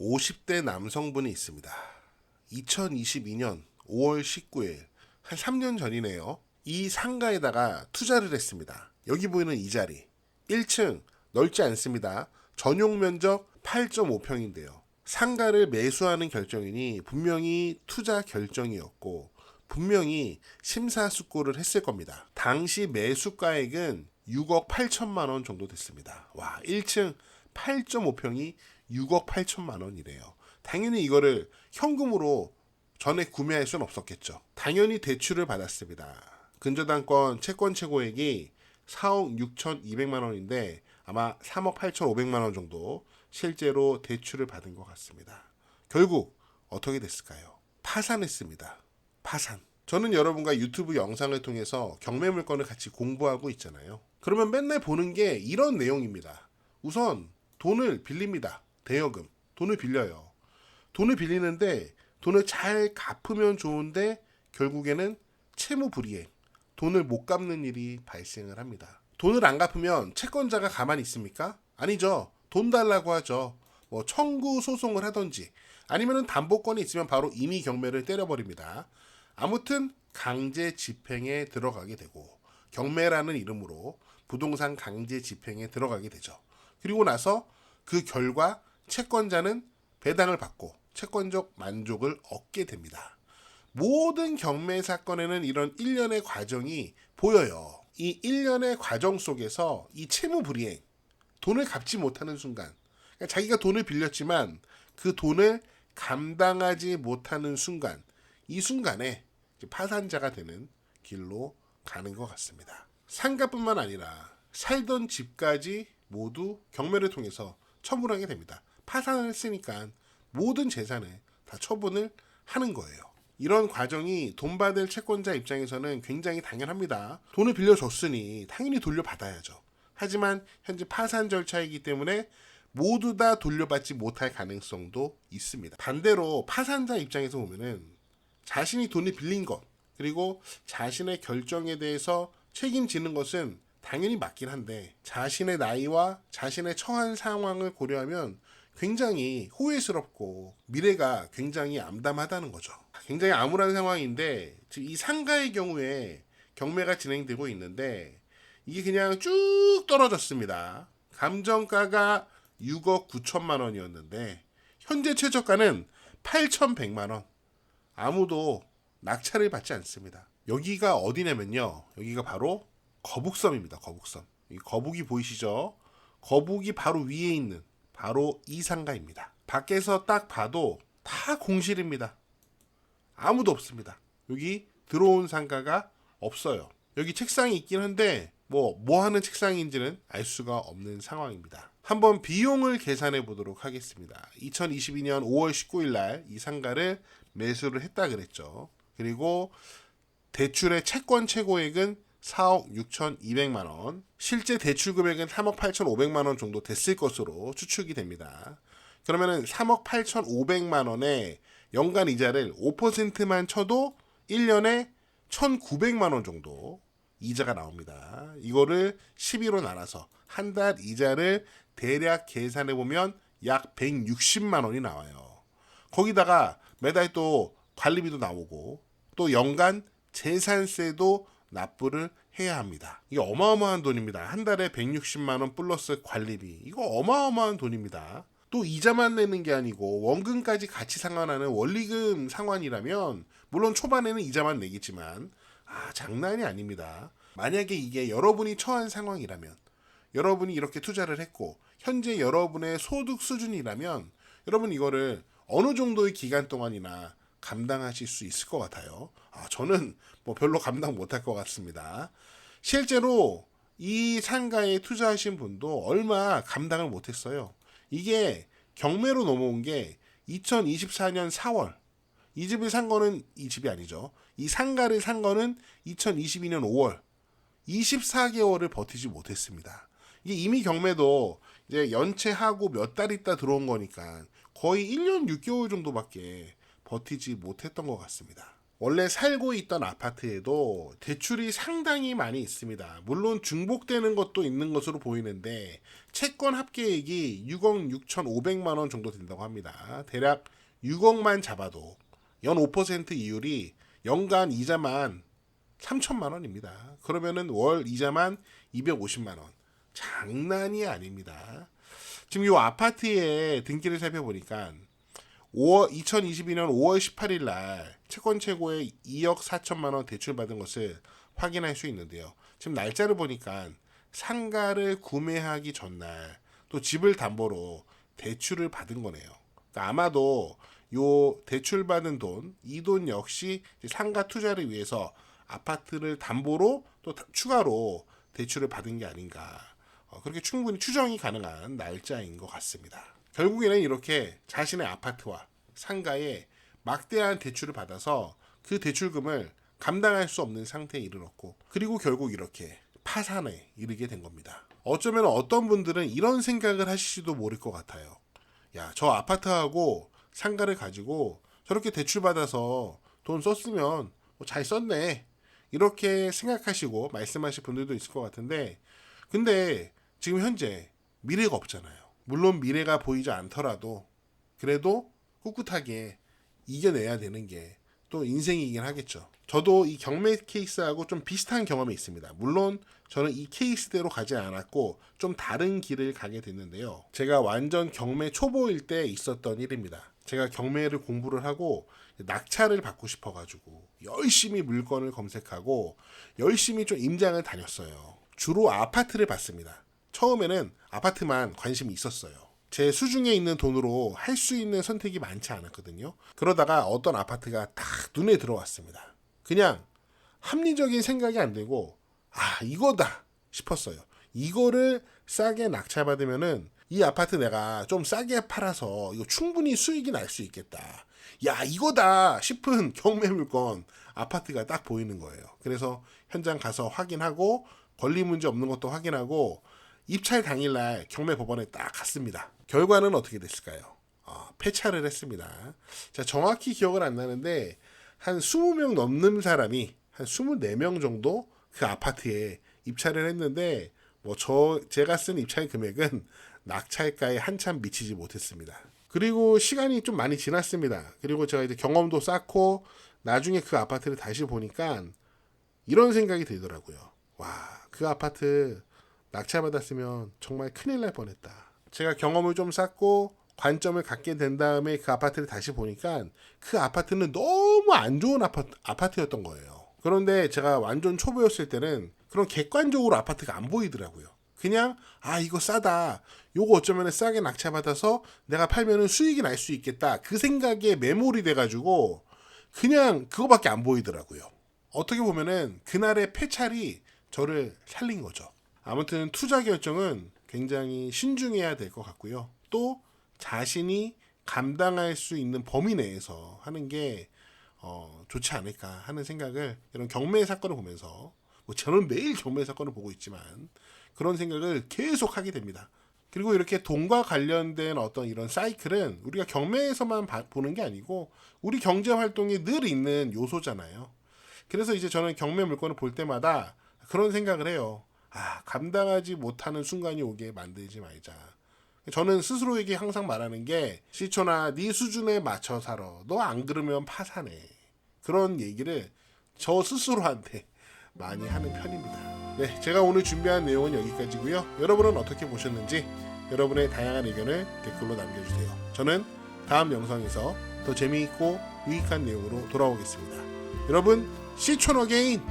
50대 남성분이 있습니다. 2022년 5월 19일, 한 3년 전이네요. 이 상가에다가 투자를 했습니다. 여기 보이는 이 자리, 1층 넓지 않습니다. 전용 면적 8.5평인데요. 상가를 매수하는 결정이니 분명히 투자 결정이었고 분명히 심사숙고를 했을 겁니다. 당시 매수가액은 6억 8천만 원 정도 됐습니다. 와, 1층 8.5평이 6억 8천만 원이래요. 당연히 이거를 현금으로 전액 구매할 수는 없었겠죠. 당연히 대출을 받았습니다. 근저당권 채권 최고액이 4억 6,200만 원인데 아마 3억 8,500만 원 정도 실제로 대출을 받은 것 같습니다. 결국 어떻게 됐을까요? 파산했습니다. 파산. 저는 여러분과 유튜브 영상을 통해서 경매 물건을 같이 공부하고 있잖아요. 그러면 맨날 보는 게 이런 내용입니다. 우선 돈을 빌립니다. 대여금. 돈을 빌려요. 돈을 빌리는데 돈을 잘 갚으면 좋은데 결국에는 채무불이행, 돈을 못 갚는 일이 발생을 합니다. 돈을 안 갚으면 채권자가 가만히 있습니까? 아니죠. 돈 달라고 하죠. 뭐 청구 소송을 하던지 아니면 담보권이 있으면 바로 임의 경매를 때려버립니다. 아무튼 강제 집행에 들어가게 되고 경매라는 이름으로 부동산 강제 집행에 들어가게 되죠. 그리고 나서 그 결과 채권자는 배당을 받고 채권적 만족을 얻게 됩니다. 모든 경매 사건에는 이런 일련의 과정이 보여요. 이 일련의 과정 속에서 이 채무불이행, 돈을 갚지 못하는 순간, 그러니까 자기가 돈을 빌렸지만 그 돈을 감당하지 못하는 순간, 이 순간에 파산자가 되는 길로 가는 것 같습니다. 상가뿐만 아니라 살던 집까지 모두 경매를 통해서 처분을 하게 됩니다. 파산을 했으니까 모든 재산을 다 처분을 하는 거예요. 이런 과정이 돈 받을 채권자 입장에서는 굉장히 당연합니다. 돈을 빌려줬으니 당연히 돌려받아야죠. 하지만 현재 파산 절차이기 때문에 모두 다 돌려받지 못할 가능성도 있습니다. 반대로 파산자 입장에서 보면은 자신이 돈을 빌린 것 그리고 자신의 결정에 대해서 책임지는 것은 당연히 맞긴 한데 자신의 나이와 자신의 처한 상황을 고려하면 굉장히 후회스럽고 미래가 굉장히 암담하다는 거죠. 굉장히 암울한 상황인데 이 상가의 경우에 경매가 진행되고 있는데 이게 그냥 쭉 떨어졌습니다. 감정가가 6억 9천만 원이었는데 현재 최저가는 8,100만 원. 아무도 낙찰을 받지 않습니다. 여기가 어디냐면요. 여기가 바로 거북섬입니다. 거북섬. 이 거북이 보이시죠? 거북이 바로 위에 있는 바로 이 상가입니다. 밖에서 딱 봐도 다 공실입니다. 아무도 없습니다. 여기 들어온 상가가 없어요. 여기 책상이 있긴 한데 뭐 하는 책상인지는 알 수가 없는 상황입니다. 한번 비용을 계산해 보도록 하겠습니다. 2022년 5월 19일 날 이 상가를 매수를 했다 그랬죠. 그리고 대출의 채권 최고액은 4억 6,200만 원, 실제 대출 금액은 3억 8,500만 원 정도 됐을 것으로 추측이 됩니다. 그러면은 3억 8,500만 원에 연간 이자를 5%만 쳐도 1년에 1,900만 원 정도 이자가 나옵니다. 이거를 12로 나눠서 한 달 이자를 대략 계산해 보면 약 160만 원이 나와요. 거기다가 매달 또 관리비도 나오고 또 연간 재산세도 납부를 해야 합니다. 이게 어마어마한 돈입니다. 한 달에 160만 원 플러스 관리비. 이거 어마어마한 돈입니다. 또 이자만 내는 게 아니고 원금까지 같이 상환하는 원리금 상환이라면 물론 초반에는 이자만 내겠지만 장난이 아닙니다. 만약에 이게 여러분이 처한 상황이라면 여러분이 이렇게 투자를 했고 현재 여러분의 소득 수준이라면 여러분 이거를 어느 정도의 기간 동안이나 감당하실 수 있을 것 같아요. 저는 별로 감당 못할 것 같습니다. 실제로 이 상가에 투자하신 분도 얼마 감당을 못했어요. 이게 경매로 넘어온 게 2024년 4월. 이 집을 산 거는 이 집이 아니죠. 이 상가를 산 거는 2022년 5월. 24개월을 버티지 못했습니다. 이게 이미 경매도 이제 연체하고 몇 달 있다 들어온 거니까 거의 1년 6개월 정도밖에 버티지 못했던 것 같습니다. 원래 살고 있던 아파트에도 대출이 상당히 많이 있습니다. 물론 중복되는 것도 있는 것으로 보이는데 채권 합계액이 6억 6,500만 원 정도 된다고 합니다. 대략 6억만 잡아도 연 5% 이율이 연간 이자만 3천만 원입니다. 그러면은 월 이자만 250만 원. 장난이 아닙니다. 지금 이 아파트의 등기를 살펴보니까 2022년 5월 18일 날 채권 최고의 2억 4천만 원 대출받은 것을 확인할 수 있는데요. 지금 날짜를 보니까 상가를 구매하기 전날 또 집을 담보로 대출을 받은 거네요. 그러니까 아마도 요 대출받은 돈, 이 돈 역시 상가 투자를 위해서 아파트를 담보로 또 추가로 대출을 받은 게 아닌가. 그렇게 충분히 추정이 가능한 날짜인 것 같습니다. 결국에는 이렇게 자신의 아파트와 상가에 막대한 대출을 받아서 그 대출금을 감당할 수 없는 상태에 이르렀고, 그리고 결국 이렇게 파산에 이르게 된 겁니다. 어쩌면 어떤 분들은 이런 생각을 하실지도 모를 것 같아요. 야, 저 아파트하고 상가를 가지고 저렇게 대출받아서 돈 썼으면 잘 썼네, 이렇게 생각하시고 말씀하실 분들도 있을 것 같은데, 근데 지금 현재 미래가 없잖아요. 물론 미래가 보이지 않더라도 그래도 꿋꿋하게 이겨내야 되는 게 또 인생이긴 하겠죠. 저도 이 경매 케이스하고 좀 비슷한 경험이 있습니다. 물론 저는 이 케이스대로 가지 않았고 좀 다른 길을 가게 됐는데요. 제가 완전 경매 초보일 때 있었던 일입니다. 제가 경매를 공부를 하고 낙찰을 받고 싶어가지고 열심히 물건을 검색하고 열심히 좀 임장을 다녔어요. 주로 아파트를 봤습니다. 처음에는 아파트만 관심이 있었어요. 제 수중에 있는 돈으로 할 수 있는 선택이 많지 않았거든요. 그러다가 어떤 아파트가 딱 눈에 들어왔습니다. 그냥 합리적인 생각이 안 되고 이거다 싶었어요. 이거를 싸게 낙찰받으면은 이 아파트 내가 좀 싸게 팔아서 이거 충분히 수익이 날 수 있겠다. 야, 이거다 싶은 경매 물건 아파트가 딱 보이는 거예요. 그래서 현장 가서 확인하고 권리 문제 없는 것도 확인하고 입찰 당일날 경매 법원에 딱 갔습니다. 결과는 어떻게 됐을까요? 폐차를 했습니다. 자, 정확히 기억은 안 나는데 한 20명 넘는 사람이 한 24명 정도 그 아파트에 입찰을 했는데 제가 쓴 입찰 금액은 낙찰가에 한참 미치지 못했습니다. 그리고 시간이 좀 많이 지났습니다. 그리고 제가 이제 경험도 쌓고 나중에 그 아파트를 다시 보니까 이런 생각이 들더라고요. 와, 그 아파트 낙찰받았으면 정말 큰일 날 뻔했다. 제가 경험을 좀 쌓고 관점을 갖게 된 다음에 그 아파트를 다시 보니까 그 아파트는 너무 안 좋은 아파트였던 거예요. 그런데 제가 완전 초보였을 때는 그런 객관적으로 아파트가 안 보이더라고요. 그냥 이거 싸다, 요거 어쩌면 싸게 낙찰받아서 내가 팔면은 수익이 날 수 있겠다, 그 생각에 매몰이 돼가지고 그냥 그거밖에 안 보이더라고요. 어떻게 보면은 그날의 폐찰이 저를 살린 거죠. 아무튼 투자 결정은 굉장히 신중해야 될 것 같고요. 또 자신이 감당할 수 있는 범위 내에서 하는 게 좋지 않을까 하는 생각을 이런 경매 사건을 보면서, 저는 매일 경매 사건을 보고 있지만 그런 생각을 계속 하게 됩니다. 그리고 이렇게 돈과 관련된 어떤 이런 사이클은 우리가 경매에서만 보는 게 아니고 우리 경제 활동에 늘 있는 요소잖아요. 그래서 이제 저는 경매 물건을 볼 때마다 그런 생각을 해요. 감당하지 못하는 순간이 오게 만들지 말자. 저는 스스로에게 항상 말하는 게, 시초나 네 수준에 맞춰 살아. 너 안 그러면 파산해. 그런 얘기를 저 스스로한테 많이 하는 편입니다. 네, 제가 오늘 준비한 내용은 여기까지고요. 여러분은 어떻게 보셨는지 여러분의 다양한 의견을 댓글로 남겨주세요. 저는 다음 영상에서 더 재미있고 유익한 내용으로 돌아오겠습니다. 여러분, 시촌 어게인!